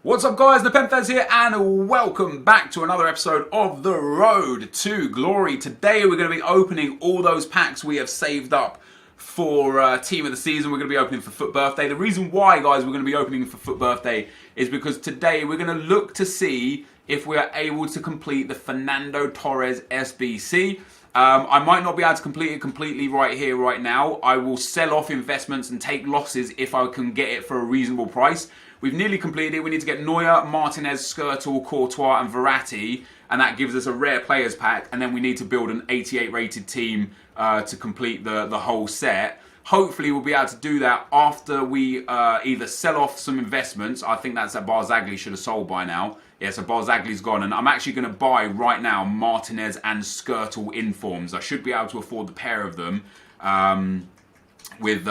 What's up guys, NepentheZ here and welcome back to another episode of The Road to Glory. Today we're going to be opening all those packs we have saved up for Team of the Season. We're going to be opening for Foot Birthday. The reason why guys we're going to be opening for Foot Birthday is because today we're going to look to see if we are able to complete the Fernando Torres SBC. I might not be able to complete it completely right here, right now. I will sell off investments and take losses if I can get it for a reasonable price. We've nearly completed it. We need to get Neuer, Martinez, Skirtle, Courtois and Verratti, and that gives us a rare players pack, and then we need to build an 88 rated team to complete the whole set. Hopefully we'll be able to do that after we either sell off some investments. I think that's that Barzagli should have sold by now. Yeah, so Barzagli's gone, and I'm actually going to buy right now Martinez and Skirtle informs. I should be able to afford the pair of them. With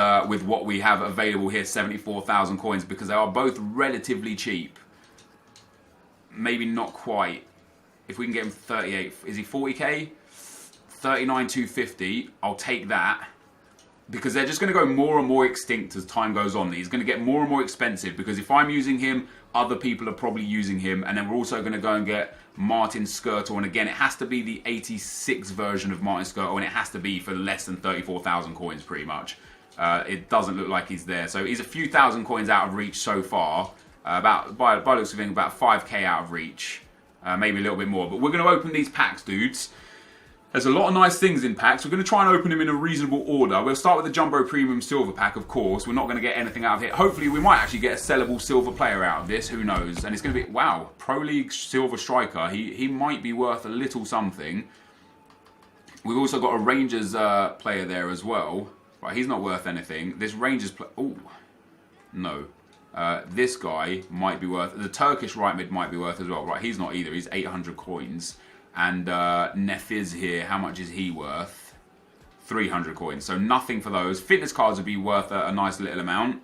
what we have available here, 74,000 coins, because they are both relatively cheap. Maybe not quite. If we can get him for 38, is he 40k? 39,250. I'll take that, because they're just going to go more and more extinct as time goes on. He's going to get more and more expensive, because if I'm using him, other people are probably using him, and then we're also going to go and get Martin Skirtle, and again, it has to be the 86 version of Martin Skirtle, and it has to be for less than 34,000 coins, pretty much. It doesn't look like he's there. So he's a few thousand coins out of reach so far. By looks of things, about 5k out of reach. Maybe a little bit more. But we're going to open these packs, dudes. There's a lot of nice things in packs. We're going to try and open them in a reasonable order. We'll start with the Jumbo Premium Silver pack, of course. We're not going to get anything out of it. Hopefully, we might actually get a sellable silver player out of this. Who knows? And it's going to be, wow, Pro League Silver Striker. He might be worth a little something. We've also got a Rangers player there as well. Right, he's not worth anything. This Rangers player... Oh, no. This guy might be worth... The Turkish right mid might be worth as well. Right, he's not either. He's 800 coins. And NepentheZ here, how much is he worth? 300 coins. So nothing for those. Fitness cards would be worth a nice little amount.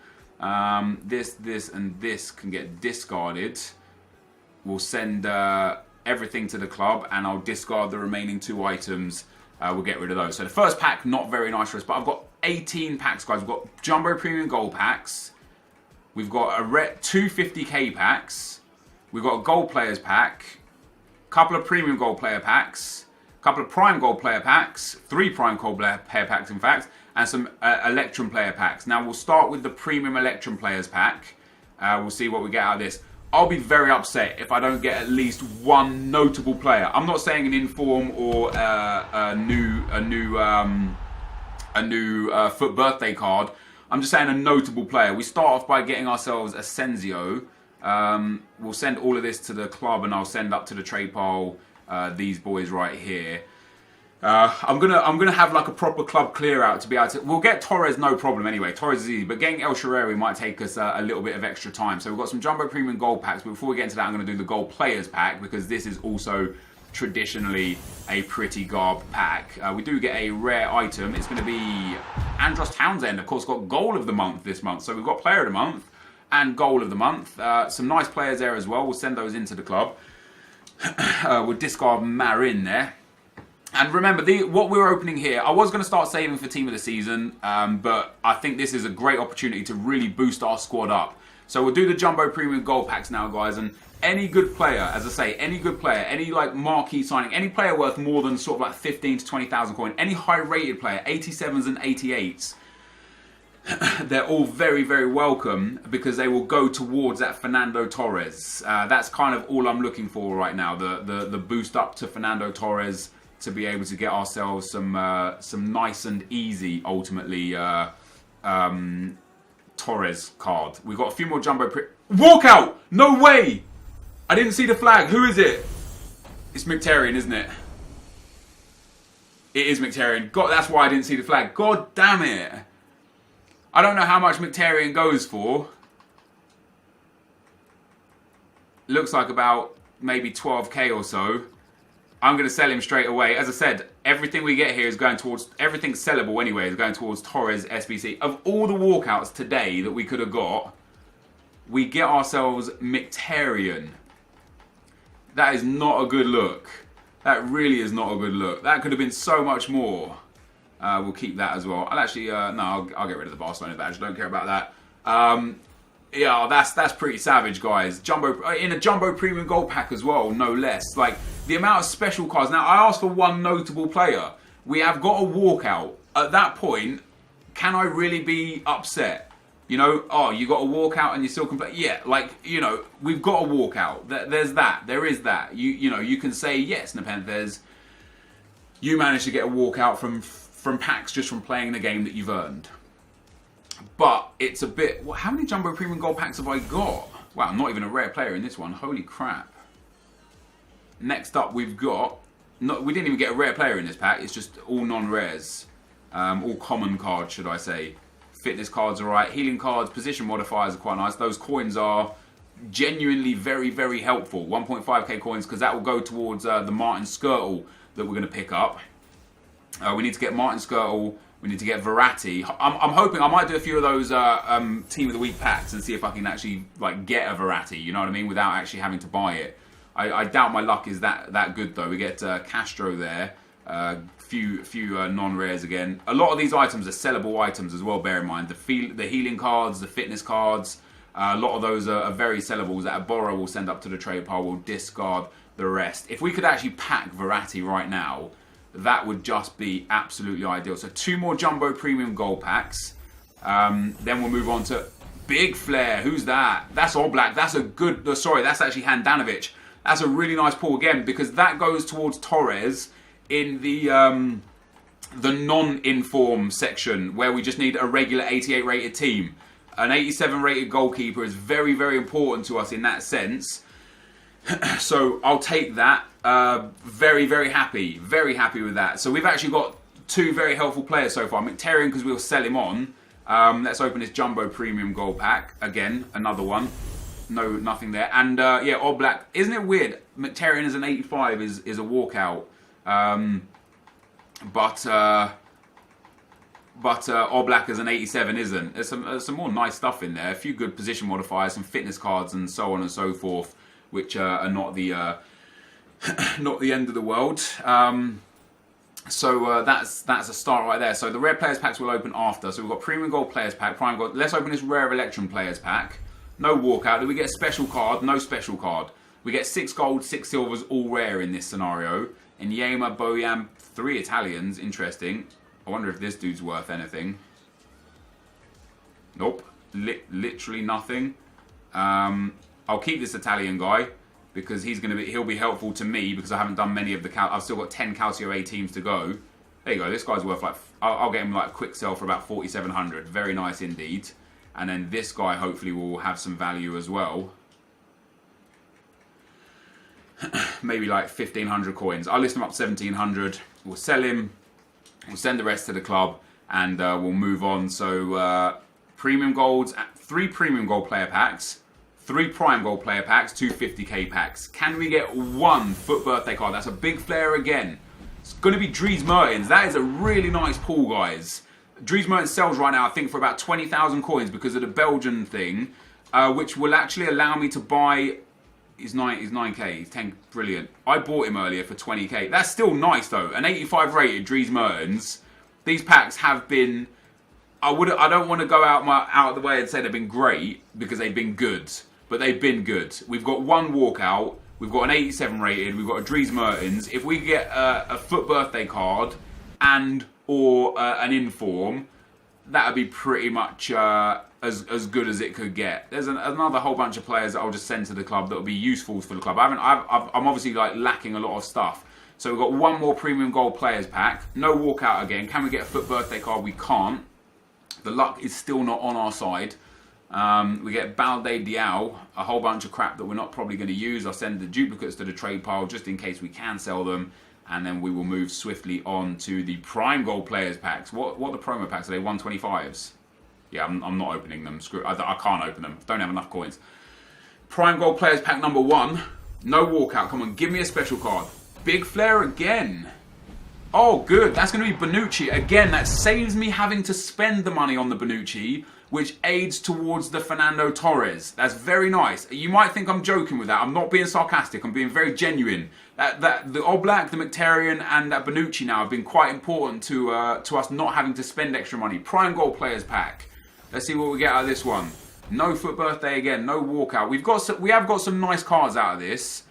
This, and this can get discarded. We'll send everything to the club, and I'll discard the remaining 2 items. We'll get rid of those. So the first pack, not very nice for us, but I've got 18 packs, guys. We've got Jumbo Premium Gold packs. We've got a 250k packs. We've got a Gold Players pack. A couple of Premium Gold Player packs. A couple of Prime Gold Player packs. 3 Prime Gold Player packs, in fact. And some Electron Player packs. Now, we'll start with the Premium Electron Players pack. We'll see what we get out of this. I'll be very upset if I don't get at least one notable player. I'm not saying an inform or a new Foot Birthday card. I'm just saying a notable player. We start off by getting ourselves Asensio. We'll send all of this to the club, and I'll send up to the trade pile these boys right here. I'm gonna have like a proper club clear out to be able to. We'll get Torres, no problem anyway. Torres is easy, but getting El Shaarawy might take us a little bit of extra time. So we've got some Jumbo Premium Gold packs. But before we get into that, I'm going to do the Gold Players pack, because this is also traditionally a pretty garb pack. We do get a rare item. It's going to be Andros Townsend, of course, got Goal of the Month this month. So we've got Player of the Month and Goal of the Month. Some nice players there as well. We'll send those into the club. We'll discard Marin there. And remember, what we're opening here, I was going to start saving for Team of the Season, but I think this is a great opportunity to really boost our squad up. So we'll do the Jumbo Premium Gold packs now, guys, and any good player, as I say, any good player, any like marquee signing, any player worth more than sort of like 15 to 20,000 coin, any high rated player, 87s and 88s, they're all very, very welcome, because they will go towards that Fernando Torres. That's kind of all I'm looking for right now, the boost up to Fernando Torres, to be able to get ourselves some nice and easy, ultimately, Torres card. We've got a few more Jumbo... Walkout! No way! I didn't see the flag. Who is it? It's Mkhitaryan, isn't it? It is Mkhitaryan. God, that's why I didn't see the flag. God damn it. I don't know how much Mkhitaryan goes for. Looks like about maybe 12k or so. I'm going to sell him straight away. As I said, everything we get here is going towards... Everything sellable anyway is going towards Torres SBC. Of all the walkouts today that we could have got, we get ourselves Mkhitaryan. That is not a good look. That really is not a good look. That could have been so much more. We'll keep that as well. I'll actually... no, I'll get rid of the Barcelona badge. Don't care about that. Yeah, that's pretty savage, guys. Jumbo in a jumbo premium gold pack as well, no less. Like the amount of special cards. Now I asked for one notable player. We have got a walkout. At that point, can I really be upset? You know, oh, you got a walkout and you still complete. Yeah, like, you know, we've got a walkout. There's that. There is that. You know, you can say yes, NepentheZ. You managed to get a walkout from packs just from playing the game that you've earned. But it's a bit... Well, how many Jumbo Premium Gold packs have I got? Wow, not even a rare player in this one. Holy crap. Next up, we've got... we didn't even get a rare player in this pack. It's just all non-rares. All common cards, should I say. Fitness cards are right. Healing cards, position modifiers are quite nice. Those coins are genuinely very, very helpful. 1.5k coins, because that will go towards the Martin Skirtle that we're going to pick up. We need to get Martin Skirtle. We need to get Verratti. I'm hoping I might do a few of those Team of the Week packs and see if I can actually like get a Verratti, you know what I mean, without actually having to buy it. I doubt my luck is that good though. We get Castro there, few non-rares again. A lot of these items are sellable items as well, bear in mind. The healing cards, the fitness cards, a lot of those are very sellables that a borrower will send up to the trade pile, will discard the rest. If we could actually pack Verratti right now, that would just be absolutely ideal. So 2 more Jumbo Premium Gold packs. Then we'll move on to Big Flair. Who's that? That's all black. That's a good... sorry, that's actually Handanovic. That's a really nice pull again, because that goes towards Torres in the non-inform section, where we just need a regular 88 rated team. An 87 rated goalkeeper is very, very important to us in that sense. So I'll take that. Very, very happy with that. So we've actually got 2 very helpful players so far. Mkhitaryan, because we'll sell him on. Let's open this Jumbo Premium Gold pack. Again, another one. No, nothing there. And yeah, all black. Isn't it weird? Mkhitaryan as an 85 is a walkout. But all black as an 87 isn't. There's some more nice stuff in there. A few good position modifiers, some fitness cards, and so on and so forth, which are not the not the end of the world. So that's a start right there. So the rare players packs will open after. So we've got premium gold players pack, prime gold. Let's open this rare Electron players pack. No walkout. Do we get a special card? No special card. We get 6 gold, 6 silvers, all rare in this scenario. And Yema, Boyam, 3 Italians. Interesting. I wonder if this dude's worth anything. Nope. Literally nothing. I'll keep this Italian guy because he'll be helpful to me because I haven't done many of the I've still got 10 Calcio A teams to go. There you go. This guy's worth like I'll get him like a quick sell for about 4,700. Very nice indeed. And then this guy hopefully will have some value as well. Maybe like 1,500 coins. I'll list him up 1,700. We'll sell him. We'll send the rest to the club and we'll move on. So premium golds, 3 premium gold player packs, 3 prime gold player packs, 2 50k packs. Can we get 1 foot birthday card? That's a big flare again. It's going to be Dries Mertens. That is a really nice pull, guys. Dries Mertens sells right now, I think, for about 20,000 coins because of the Belgian thing, which will actually allow me to buy... He's 9k, he's 10, brilliant. I bought him earlier for 20k. That's still nice though. An 85 rated Dries Mertens. These packs have been... I don't want to go out of the way and say they've been great because they've been good. But they've been good. We've got 1 walkout. We've got an 87 rated. We've got a Dries Mertens. If we get a foot birthday card and or an inform, that would be pretty much as good as it could get. There's another whole bunch of players that I'll just send to the club that will be useful for the club. I'm obviously like lacking a lot of stuff. So we've got 1 more premium gold players pack. No walkout again. Can we get a foot birthday card? We can't. The luck is still not on our side. We get Balde Diao, a whole bunch of crap that we're not probably going to use. I'll send the duplicates to the trade pile just in case we can sell them. And then we will move swiftly on to the prime gold players packs. What are the promo packs? Are they 125s? Yeah, I'm not opening them. Screw it. I can't open them. Don't have enough coins. Prime gold players pack number 1. No walkout. Come on, give me a special card. Big flare again. Oh, good. That's going to be Bonucci. Again, that saves me having to spend the money on the Bonucci, which aids towards the Fernando Torres. That's very nice. You might think I'm joking with that. I'm not being sarcastic. I'm being very genuine. The Oblak, the Mkhitaryan, and that Bonucci now have been quite important to us not having to spend extra money. Prime gold players pack. Let's see what we get out of this one. No FUT birthday again. No walkout. We have got some nice cards out of this.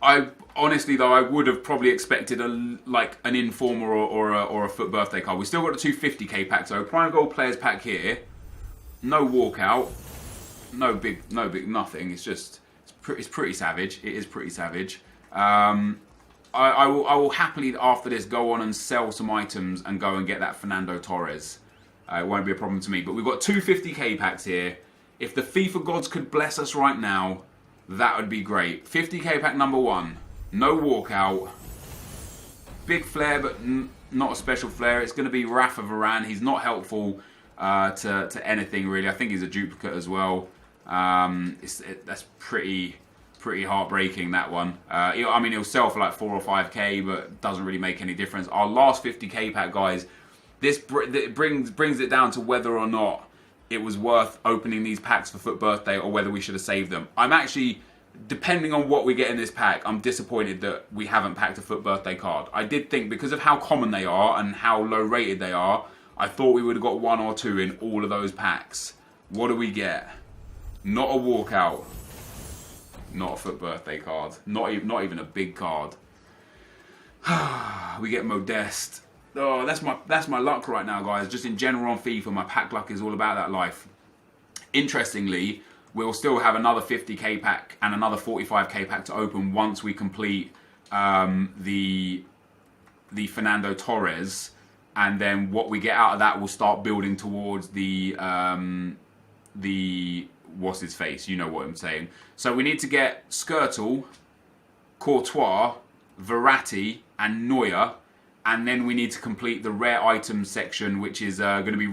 I honestly though, I would have probably expected an informer or a FUT birthday card. We still got the 250k pack, so prime gold players pack here. No walkout. No big nothing. It's just it's pretty savage. It is pretty savage. I will happily after this go on and sell some items and go and get that Fernando Torres. It won't be a problem to me. But we've got 250k packs here. If the FIFA gods could bless us right now, that would be great. 50k pack number 1. No walkout. Big flare, but not a special flare. It's going to be Rafa Varane. He's not helpful to anything really. I think he's a duplicate as well. That's pretty heartbreaking, that one. I mean, he'll sell for like 4 or 5k, but doesn't really make any difference. Our last 50k pack, guys, this brings it down to whether or not it was worth opening these packs for FUT birthday or whether we should have saved them. I'm actually, depending on what we get in this pack, I'm disappointed that we haven't packed a FUT birthday card. I did think, because of how common they are and how low rated they are, I thought we would have got 1 or 2 in all of those packs. What do we get? Not a walkout. Not a FUT birthday card. Not even a big card. We get Modeste. Oh, that's my luck right now, guys. Just in general on FIFA, my pack luck is all about that life. Interestingly, we'll still have another 50k pack and another 45k pack to open once we complete the Fernando Torres, and then what we get out of that will start building towards the what's his face? You know what I'm saying. So we need to get Skirtle, Courtois, Verratti, and Neuer. And then we need to complete the rare items section, which is going to be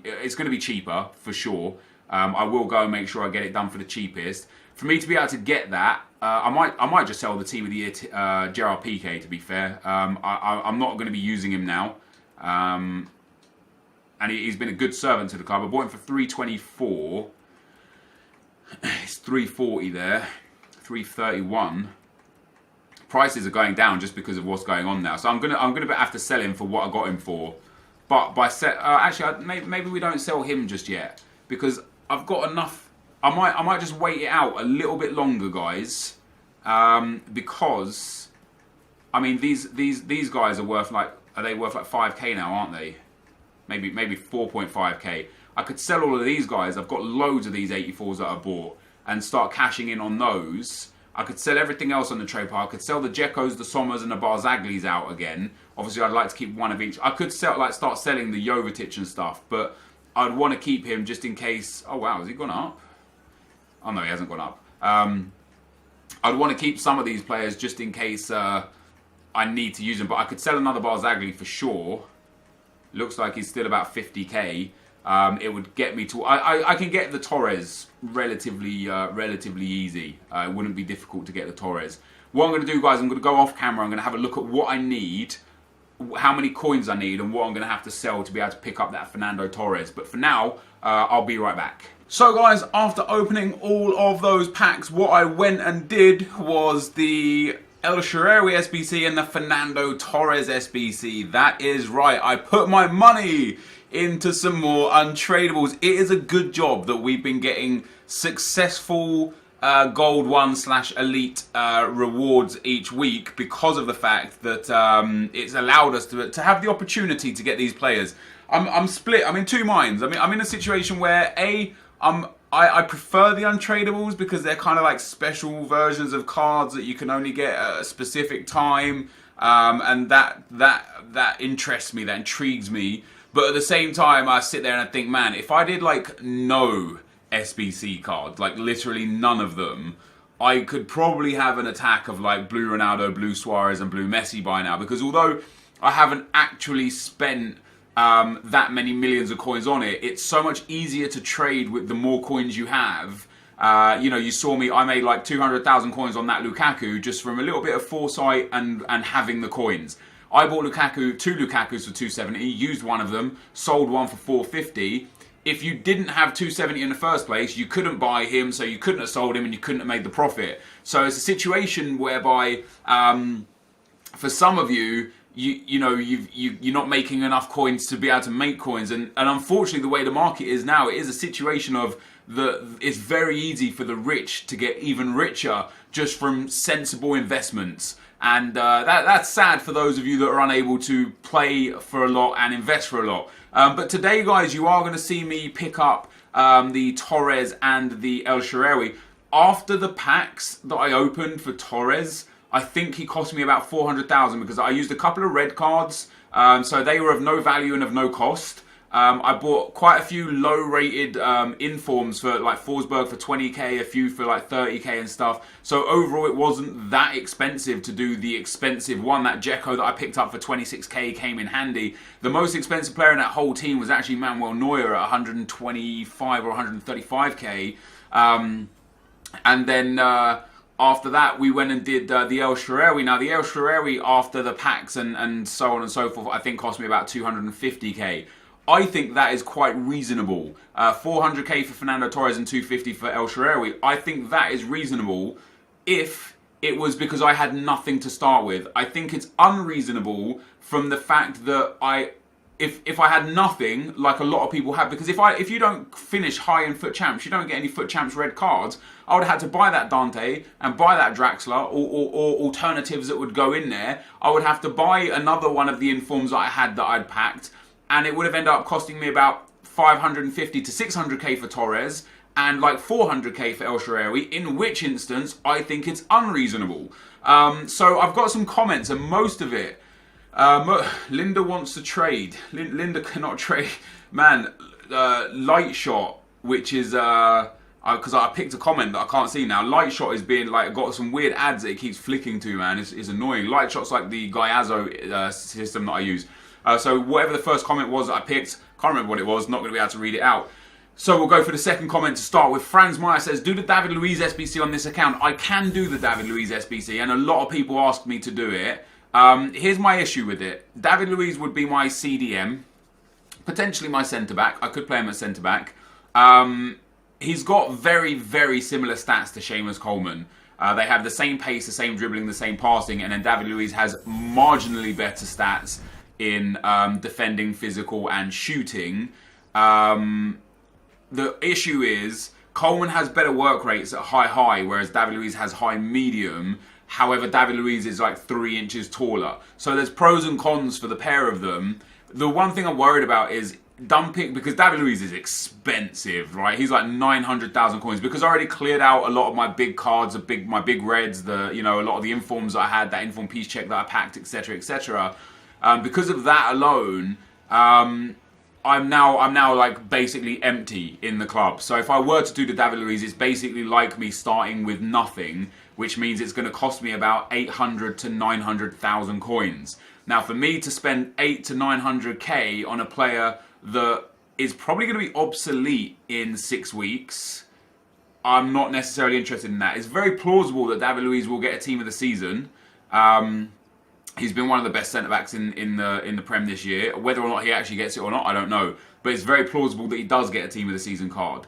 it's going to be cheaper for sure. I will go and make sure I get it done for the cheapest. For me to be able to get that, I might just sell the team of the year, Gerard Piqué, to be fair. I'm not going to be using him now. And he's been a good servant to the club. I bought him for 324. It's 340 there. 331. Prices are going down just because of what's going on now, so I'm gonna have to sell him for what I got him for. But actually, maybe we don't sell him just yet because I've got enough. I might just wait it out a little bit longer, guys, because I mean these guys are worth they worth like 5k now, aren't they? Maybe 4.5k. I could sell all of these guys. I've got loads of these 84s that I bought and start cashing in on those. I could sell everything else on the trade pile. I could sell the Dzekkos, the Sommers, and the Barzaglis out again. Obviously, I'd like to keep one of each. I could start selling the Jovetic and stuff, but I'd want to keep him just in case. Oh wow, has he gone up? Oh no, he hasn't gone up. I'd want to keep some of these players just in case I need to use them. But I could sell another Barzagli for sure. Looks like he's still about 50k. It would get me to. I can get the Torres relatively easy. It wouldn't be difficult to get the Torres. What I'm going to do, guys, I'm going to go off camera. I'm going to have a look at what I need, how many coins I need, and what I'm going to have to sell to be able to pick up that Fernando Torres. But for now, I'll be right back. So, guys, after opening all of those packs, what I went and did was the El Shaarawy SBC and the Fernando Torres SBC. That is right. I put my money into some more untradables. It is a good job that we've been getting successful gold 1/elite rewards each week because of the fact that it's allowed us to have the opportunity to get these players. I'm split. I'm in two minds. I mean, I'm in a situation where I prefer the untradables because they're kind of like special versions of cards that you can only get at a specific time, and that interests me. That intrigues me. But at the same time, I sit there and I think, man, if I did like no SBC cards, like literally none of them, I could probably have an attack of like blue Ronaldo, blue Suarez, and blue Messi by now. Because although I haven't actually spent that many millions of coins on it, it's so much easier to trade with the more coins you have. You know, you saw me, I made like 200,000 coins on that Lukaku just from a little bit of foresight and having the coins. I bought two Lukakus for 270, used one of them, sold one for 450. If you didn't have 270 in the first place, you couldn't buy him, so you couldn't have sold him and you couldn't have made the profit. So it's a situation whereby, for some of you, you're not making enough coins to be able to make coins, and unfortunately the way the market is now, it is a situation of it's very easy for the rich to get even richer just from sensible investments, and that's sad for those of you that are unable to play for a lot and invest for a lot. But today, guys, you are going to see me pick up the Torres and the El Shaarawy. After the packs that I opened for Torres, I think he cost me about 400,000 because I used a couple of red cards, so they were of no value and of no cost. I bought quite a few low-rated informs for like Forsberg for 20k, a few for like 30k and stuff. So overall, it wasn't that expensive to do the expensive one. That Dzeko that I picked up for 26k came in handy. The most expensive player in that whole team was actually Manuel Neuer at 125 or 135k. And then after that, we went and did the El Shaarawy. Now, the El Shaarawy, after the packs and so on and so forth, I think cost me about 250k. I think that is quite reasonable. 400k for Fernando Torres and 250 for El Shaarawy. I think that is reasonable if it was because I had nothing to start with. I think it's unreasonable from the fact that if I had nothing, like a lot of people have, because if you don't finish high in FUT Champs, you don't get any FUT Champs red cards. I would have had to buy that Dante and buy that Draxler or alternatives that would go in there. I would have to buy another one of the informs that I had that I'd packed, and it would have ended up costing me about 550 to 600k for Torres and like 400k for El Shaarawy, in which instance I think it's unreasonable. So I've got some comments, and most of it, Linda wants to trade. Linda cannot trade. Man, Light Shot, which is, because I picked a comment that I can't see now. Light Shot is being like, got some weird ads that it keeps flicking to, man. It's annoying. Light Shot's like the Gaiazo system that I use. So whatever the first comment was that I picked, can't remember what it was, not going to be able to read it out. So we'll go for the second comment to start with. Franz Meyer says, do the David Luiz SBC on this account. I can do the David Luiz SBC, and a lot of people asked me to do it. Here's my issue with it. David Luiz would be my CDM, potentially my centre-back. I could play him at centre-back. He's got very, very similar stats to Seamus Coleman. They have the same pace, the same dribbling, the same passing, and then David Luiz has marginally better stats in defending, physical, and shooting. The issue is Coleman has better work rates at high, whereas David Luiz has high-medium. However, David Luiz is like 3 inches taller. So there's pros and cons for the pair of them. The one thing I'm worried about is dumping, because David Luiz is expensive, right? He's like 900,000 coins, because I already cleared out a lot of my big cards, my big reds, a lot of the informs that I had, that inform piece check that I packed, etc., etc. Because of that alone, I'm now like basically empty in the club. So if I were to do the David Luiz, it's basically like me starting with nothing, which means it's going to cost me about 800 to 900,000 coins. Now, for me to spend 8 to 900k on a player that is probably going to be obsolete in 6 weeks, I'm not necessarily interested in that. It's very plausible that David Luiz will get a team of the season. He's been one of the best centre-backs in the Prem this year. Whether or not he actually gets it or not, I don't know. But it's very plausible that he does get a team of the season card.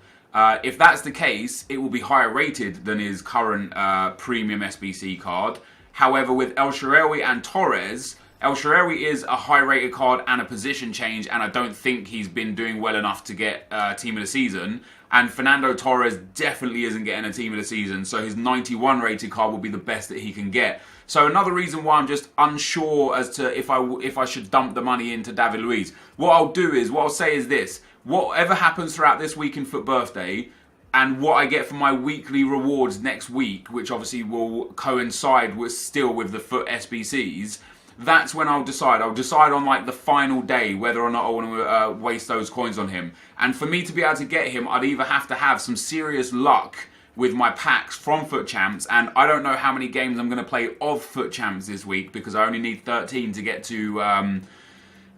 If that's the case, it will be higher rated than his current premium SBC card. However, with El Shaarawy and Torres, El Shaarawy is a high-rated card and a position change, and I don't think he's been doing well enough to get team of the season. And Fernando Torres definitely isn't getting a team of the season, so his 91 rated card will be the best that he can get. So another reason why I'm just unsure as to if I should dump the money into David Luiz. What I'll say is this: whatever happens throughout this week in FUT Birthday, and what I get for my weekly rewards next week, which obviously will coincide with the FUT SBCs, that's when I'll decide. I'll decide on like the final day whether or not I want to waste those coins on him. And for me to be able to get him, I'd either have to have some serious luck with my packs from FUT Champs, and I don't know how many games I'm going to play of FUT Champs this week, because I only need 13 to get to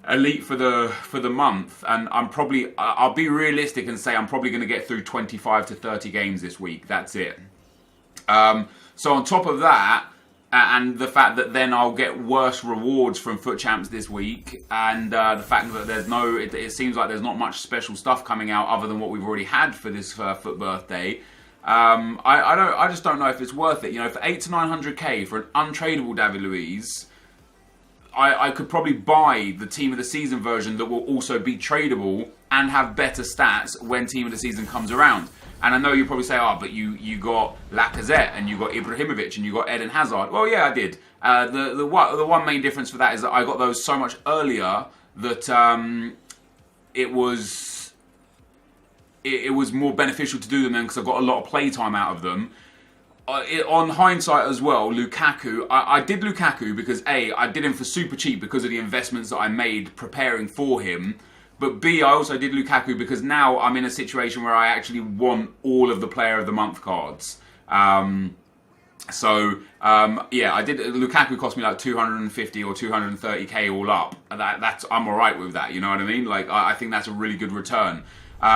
Elite for the month, and I'll be realistic and say I'm probably going to get through 25 to 30 games this week. That's it. So on top of that, and the fact that then I'll get worse rewards from FUT Champs this week, and the fact that it seems like there's not much special stuff coming out other than what we've already had for this FUT Birthday. I just don't know if it's worth it. For 8 to 900k for an untradeable David Luiz, I could probably buy the Team of the Season version that will also be tradable and have better stats when Team of the Season comes around. And I know you probably say, oh, but you got Lacazette and you got Ibrahimovic and you got Eden Hazard. Well, yeah, I did. The one main difference for that is that I got those so much earlier that it was more beneficial to do them then because I got a lot of play time out of them. On hindsight as well, Lukaku, I did Lukaku because A, I did him for super cheap because of the investments that I made preparing for him. But B, I also did Lukaku because now I'm in a situation where I actually want all of the Player of the Month cards. Yeah, I did. Lukaku cost me like 250 or 230k all up. I'm alright with that. You know what I mean? Like I think that's a really good return.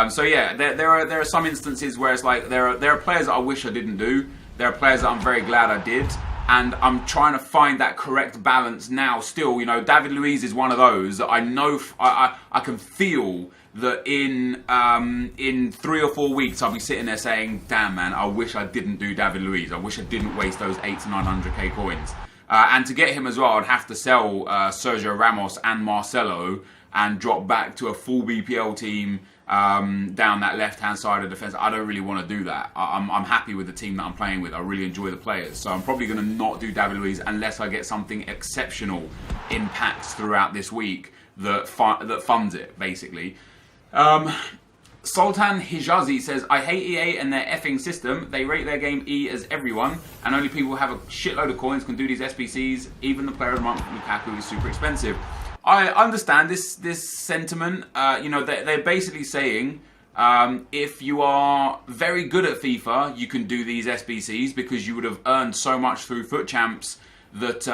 So yeah, there are some instances where it's like there are players that I wish I didn't do. There are players that I'm very glad I did. And I'm trying to find that correct balance now still. You know, David Luiz is one of those that I know, I can feel that in 3 or 4 weeks I'll be sitting there saying, damn man, I wish I didn't do David Luiz. I wish I didn't waste those 800 to 900k coins. And to get him as well, I'd have to sell Sergio Ramos and Marcelo and drop back to a full BPL team down that left-hand side of the defence. I don't really want to do that. I'm happy with the team that I'm playing with. I really enjoy the players. So I'm probably going to not do David Luiz unless I get something exceptional in packs throughout this week that funds it, basically. Sultan Hijazi says, I hate EA and their effing system. They rate their game E as everyone, and only people who have a shitload of coins can do these SBCs. Even the Player of the Month, Lukaku, is super expensive. I understand this sentiment. You know, they're basically saying if you are very good at FIFA, you can do these SBCs because you would have earned so much through FUT Champs that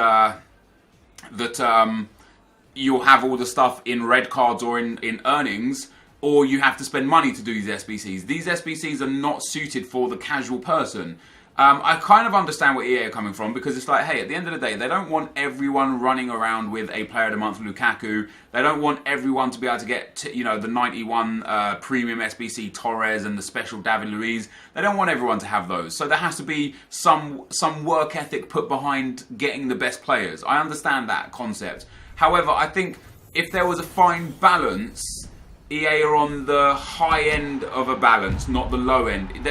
you'll have all the stuff in red cards or in earnings, or you have to spend money to do these SBCs. These SBCs are not suited for the casual person. I kind of understand where EA are coming from because it's like, hey, at the end of the day, they don't want everyone running around with a Player of the Month Lukaku. They don't want everyone to be able to get, the 91 premium SBC Torres and the special David Luiz. They don't want everyone to have those. So there has to be some work ethic put behind getting the best players. I understand that concept. However, I think if there was a fine balance, EA are on the high end of a balance, not the low end.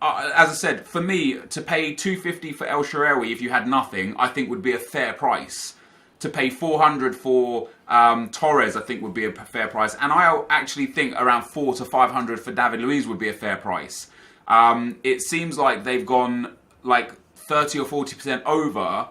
As I said, for me, to pay 250 for El Shaarawy if you had nothing, I think would be a fair price. To pay 400 for Torres, I think would be a fair price. And I actually think around 400 to 500 for David Luiz would be a fair price. It seems like they've gone like 30 or 40% over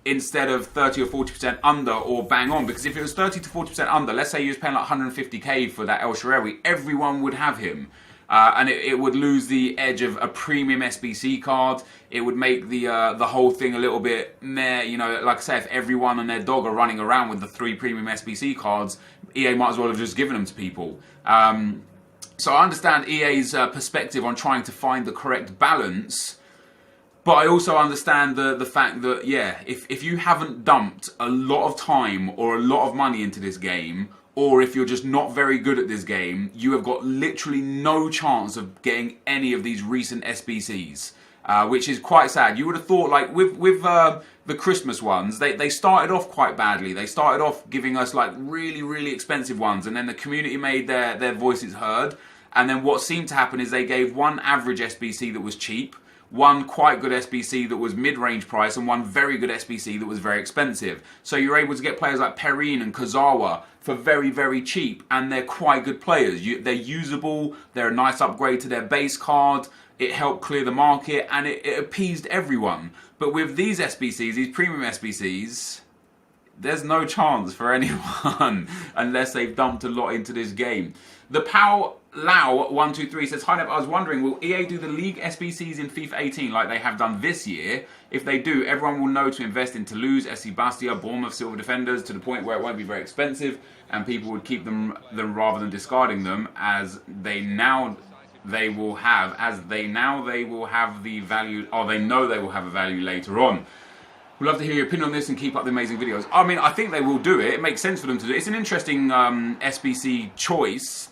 instead of 30 or 40% under or bang on. Because if it was 30 to 40% under, let's say you was paying like 150k for that El Shaarawy, everyone would have him. And it would lose the edge of a premium SBC card. It would make the whole thing a little bit meh. You know, like I say, if everyone and their dog are running around with the 3 premium SBC cards, EA might as well have just given them to people. So I understand EA's perspective on trying to find the correct balance. But I also understand the fact that, yeah, if you haven't dumped a lot of time or a lot of money into this game, or if you're just not very good at this game, you have got literally no chance of getting any of these recent SBCs, which is quite sad. You would have thought, like, with the Christmas ones, they started off quite badly. They started off giving us, like, really, really expensive ones, and then the community made their voices heard, and then what seemed to happen is they gave one average SBC that was cheap, one quite good SBC that was mid-range price, and one very good SBC that was very expensive. So you're able to get players like Perrine and Kozawa for very, very cheap, and they're quite good players. They're usable, they're a nice upgrade to their base card, it helped clear the market, and it appeased everyone. But with these SBCs, these premium SBCs, there's no chance for anyone unless they've dumped a lot into this game. The Pau Lau 123 says, hi Nep, I was wondering, will EA do the league SBCs in FIFA 18 like they have done this year? If they do, everyone will know to invest in Toulouse, SC Bastia, Bournemouth Silver Defenders to the point where it won't be very expensive and people would keep them rather than discarding them, as they know they will have the value, or they know they will have a value later on. We'd love to hear your opinion on this and keep up the amazing videos. I mean, I think they will do it. It makes sense for them to do it. It's an interesting SBC choice.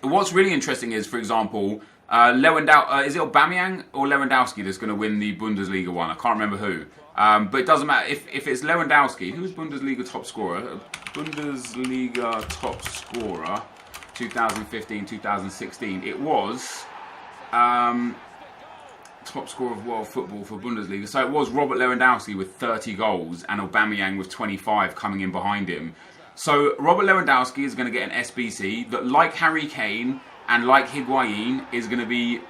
What's really interesting is, for example, Is it Aubameyang or Lewandowski that's going to win the Bundesliga one? I can't remember who. But it doesn't matter. If it's Lewandowski, who's Bundesliga top scorer? Bundesliga top scorer, 2015, 2016. It was top scorer of world football for Bundesliga. So it was Robert Lewandowski with 30 goals and Aubameyang with 25 coming in behind him. So Robert Lewandowski is going to get an SBC that, like Harry Kane and like Higuain, is going to be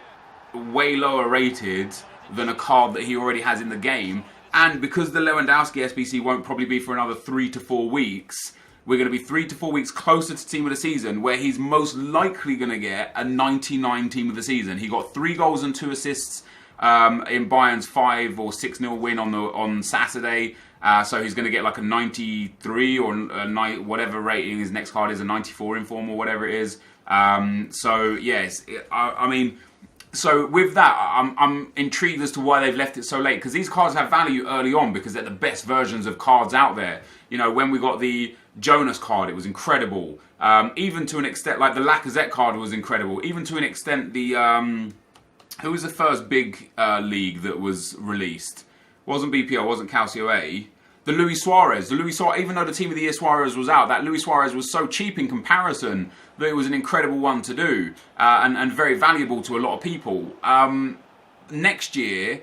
way lower rated than a card that he already has in the game. And because the Lewandowski SBC won't probably be for another 3 to 4 weeks, we're going to be 3 to 4 weeks closer to Team of the Season, where he's most likely going to get a 99 Team of the Season. He got 3 goals and 2 assists in Bayern's 5 or 6-0 win on Saturday. So he's going to get like a 93 or a whatever rating his next card is, a 94 inform or whatever it is. So yes, I mean, so with that, I'm intrigued as to why they've left it so late, because these cards have value early on because they're the best versions of cards out there. You know, when we got the Jonas card, it was incredible. Even to an extent, like the Lacazette card was incredible. Even to an extent, the who was the first big league that was released? Wasn't BPL, wasn't Calcio A. The Luis Suarez. Even though the Team of the Year Suarez was out, that Luis Suarez was so cheap in comparison that it was an incredible one to do and very valuable to a lot of people. Next year,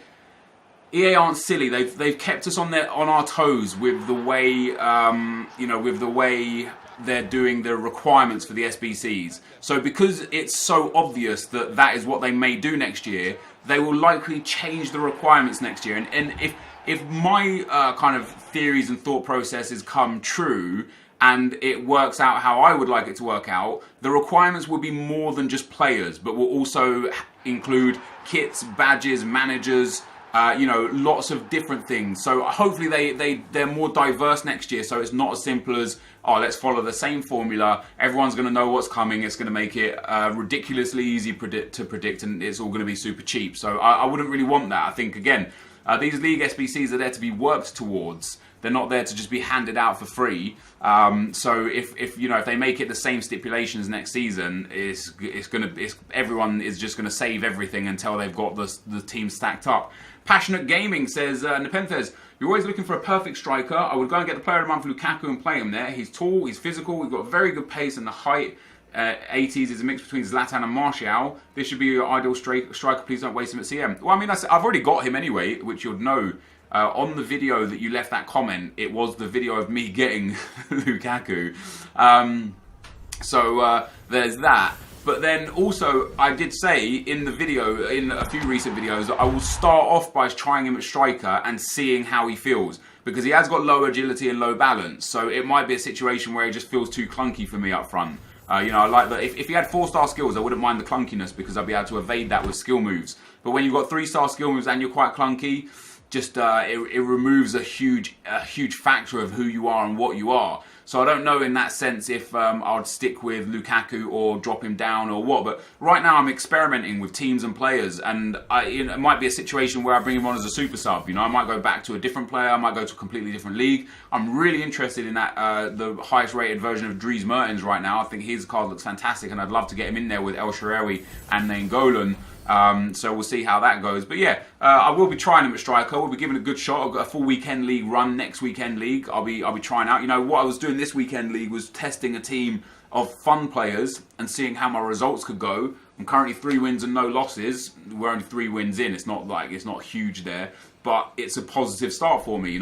EA aren't silly. They've kept us on our toes with the way with the way they're doing the requirements for the SBCs. So because it's so obvious that that is what they may do next year, they will likely change the requirements next year. And if my kind of theories and thought processes come true and it works out how I would like it to work out, the requirements will be more than just players, but will also include kits, badges, managers, lots of different things. So hopefully they're more diverse next year, so it's not as simple as, oh, let's follow the same formula, everyone's going to know what's coming, it's going to make it ridiculously easy to predict, and it's all going to be super cheap. So I wouldn't really want that. I think, again, these league SBCs are there to be worked towards. They're not there to just be handed out for free. So if they make it the same stipulations next season, everyone is just gonna save everything until they've got the team stacked up. Passionate Gaming says, NepentheZ, you're always looking for a perfect striker. I would go and get the player of the month Lukaku and play him there. He's tall, he's physical, he's got very good pace and the height. 80s is a mix between Zlatan and Martial. This should be your ideal striker. Please don't waste him at CM. Well, I mean, I've already got him anyway, which you'll know. On the video that you left that comment, it was the video of me getting Lukaku. So there's that. But then also, I did say in the video, in a few recent videos, that I will start off by trying him at striker and seeing how he feels. Because he has got low agility and low balance. So it might be a situation where he just feels too clunky for me up front. I like that. If he had 4-star skills, I wouldn't mind the clunkiness because I'd be able to evade that with skill moves. But when you've got 3-star skill moves and you're quite clunky, just it removes a huge factor of who you are and what you are. So I don't know in that sense if I'd stick with Lukaku or drop him down or what. But right now I'm experimenting with teams and players, and it might be a situation where I bring him on as a super sub. I might go back to a different player. I might go to a completely different league. I'm really interested in that the highest rated version of Dries Mertens right now. I think his card looks fantastic, and I'd love to get him in there with El Shaarawy and Nainggolan. So we'll see how that goes. But yeah, I will be trying him at striker. We'll be giving it a good shot. I've got a full weekend league run next weekend league. I'll be trying out. What I was doing this weekend league was testing a team of fun players and seeing how my results could go. I'm currently 3 wins and no losses. We're only 3 wins in. It's not huge there, but it's a positive start for me.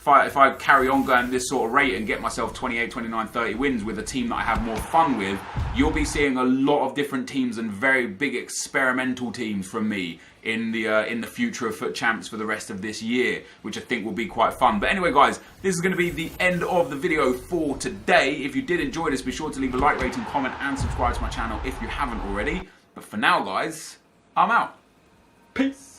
If I carry on going this sort of rate and get myself 28, 29, 30 wins with a team that I have more fun with, you'll be seeing a lot of different teams and very big experimental teams from me in the future of Foot Champs for the rest of this year, which I think will be quite fun. But anyway, guys, this is going to be the end of the video for today. If you did enjoy this, be sure to leave a like, rating, comment, and subscribe to my channel if you haven't already. But for now, guys, I'm out. Peace.